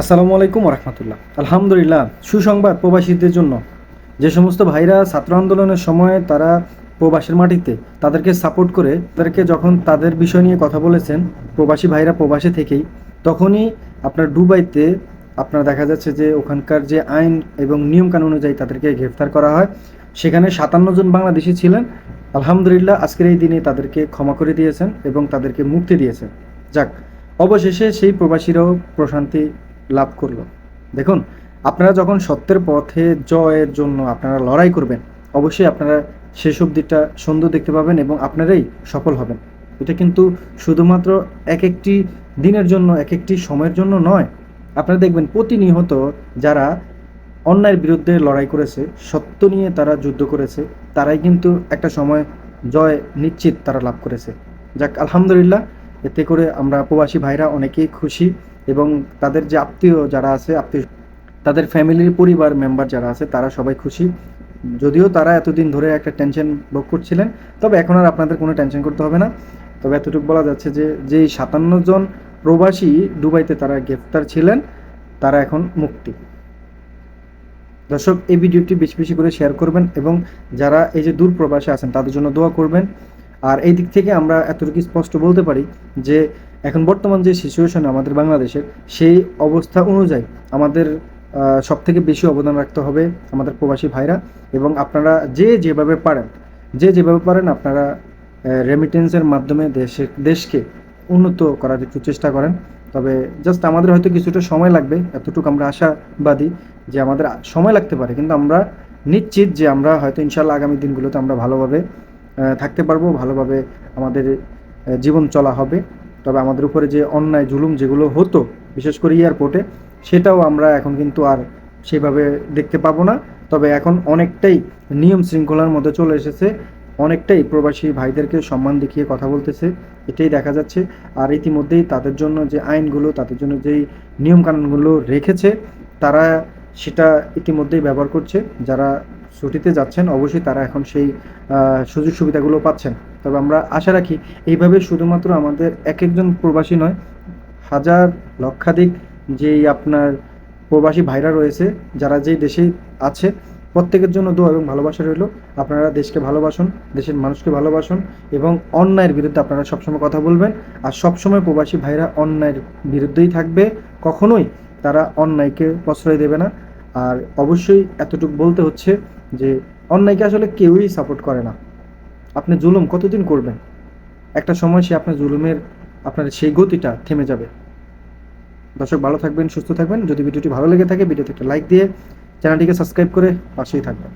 আসসালামু আলাইকুম রহমতুল্লাহ। আলহামদুলিল্লাহ, সুসংবাদ প্রবাসীদের জন্য। যে সমস্ত ভাইরা ছাত্র আন্দোলনের সময় তারা প্রবাসের মাটিতে তাদেরকে সাপোর্ট করে তাদেরকে যখন তাদের বিষয় নিয়ে কথা বলেছেন প্রবাসী ভাইরা প্রবাসে থেকেই, তখনই আপনার দুবাইতে আপনার দেখা যাচ্ছে যে ওখানকার যে আইন এবং নিয়মকানুন অনুযায়ী তাদেরকে গ্রেফতার করা হয়। সেখানে 57 জন বাংলাদেশি ছিলেন। আলহামদুলিল্লাহ, আজকের এই দিনে তাদেরকে ক্ষমা করে দিয়েছেন এবং তাদেরকে মুক্তি দিয়েছেন। যাক, অবশেষে সেই প্রবাসীরাও প্রশান্তি লাভ করলো। দেখুন, আপনারা যখন সত্যের পথে জয়ের জন্য আপনারা লড়াই করবেন, অবশ্যই আপনারা শেষ অবধিটা সুন্দর দেখতে পাবেন এবং আপনারাই সফল হবেন। এটা কিন্তু শুধুমাত্র এক একটি দিনের জন্য, এক একটি সময়ের জন্য নয়। আপনারা দেখবেন প্রতিনিয়ত যারা অন্যায়ের বিরুদ্ধে লড়াই করেছে, সত্য নিয়ে তারা যুদ্ধ করেছে, তারাই কিন্তু একটা সময় জয় নিশ্চিত তারা লাভ করেছে। যাক, আলহামদুলিল্লাহ, এতে করে আমরা প্রবাসী ভাইরা অনেকেই খুশি এবং তাদের যে আত্মীয় যারা আছে, তাদের ফ্যামিলির পরিবার মেম্বার যারা আছে তারা সবাই খুশি। যদিও তারা এতদিন ধরে একটা টেনশন ভোগ করছিলেন, তবে এখন আর আপনাদের কোনো টেনশন করতে হবে না। তবে এতটুকু বলা যাচ্ছে যে যেই 57 জন প্রবাসী দুবাইতে তারা গ্রেফতার ছিলেন, তারা এখন মুক্তি। দর্শক, এই ভিডিওটি বেশি বেশি করে শেয়ার করবেন এবং যারা এই যে দূর প্রবাসে আছেন তাদের জন্য দোয়া করবেন। আর এই দিক থেকে আমরা এতটুকু স্পষ্ট বলতে পারি যে এখন বর্তমান যে সিচুয়েশন আমাদের বাংলাদেশের, সেই অবস্থা অনুযায়ী আমাদের সবথেকে বেশি অবদান রাখতে হবে আমাদের প্রবাসী ভাইরা। এবং আপনারা যে যেভাবে পারেন আপনারা রেমিটেন্সের মাধ্যমে দেশকে উন্নত করার একটু চেষ্টা করেন। তবে জাস্ট আমাদের হয়তো কিছুটা সময় লাগবে, এতটুকু আমরা আশাবাদী যে আমাদের সময় লাগতে পারে, কিন্তু আমরা নিশ্চিত যে আমরা হয়তো ইনশাল্লাহ আগামী দিনগুলোতে আমরা ভালোভাবে থাকতে পারবো, ভালোভাবে আমাদের জীবন চলা হবে। তবে আমাদের উপরে যে অন্যায় জুলুম যেগুলো হতো, বিশেষ করে এয়ারপোর্টে, সেটাও আমরা এখন কিন্তু আর সেভাবে দেখতে পাবো না। তবে এখন অনেকটাই নিয়ম শৃঙ্খলার মধ্যে চলে এসেছে, অনেকটাই প্রবাসী ভাইদেরকে সম্মান দেখিয়ে কথা বলতেছে, এটাই দেখা যাচ্ছে। আর ইতিমধ্যেই তাদের জন্য যে আইনগুলো, তাদের জন্য যেই নিয়মকানুনগুলো রেখেছে, তারা সেটা ইতিমধ্যেই ব্যবহার করছে। যারা ছুটিতে যাচ্ছেন অবশ্যই তারা এখন সেই সুযোগ সুবিধাগুলো পাচ্ছেন। তবে আমরা আশা রাখি এইভাবে শুধুমাত্র আমাদের এক একজন প্রবাসী নয়, হাজার লক্ষাধিক যেই আপনার প্রবাসী ভাইরা রয়েছে, যারা যেই দেশে আছে, প্রত্যেকের জন্য দোয়া এবং ভালোবাসা রইল। আপনারা দেশকে ভালোবাসুন, দেশের মানুষকে ভালোবাসুন এবং অন্যায়ের বিরুদ্ধে আপনারা সবসময় কথা বলবেন। আর সবসময় প্রবাসী ভাইরা অন্যায়ের বিরুদ্ধেই থাকবে, কখনোই তারা অন্যায়কে প্রশ্রয় দেবে না। আর অবশ্যই এতটুকু বলতে হচ্ছে যে অন্যায়কে আসলে কেউই সাপোর্ট করে না। আপনি জুলুম কতদিন করবেন? একটা সময় সে আপনার জুলুমের আপনার সেই গতিটা থেমে যাবে। দর্শক, ভালো থাকবেন, সুস্থ থাকবেন। যদি ভিডিওটি ভালো লেগে থাকে ভিডিওতে একটা লাইক দিয়ে চ্যানেলটিকে সাবস্ক্রাইব করে পাশেই থাকবেন।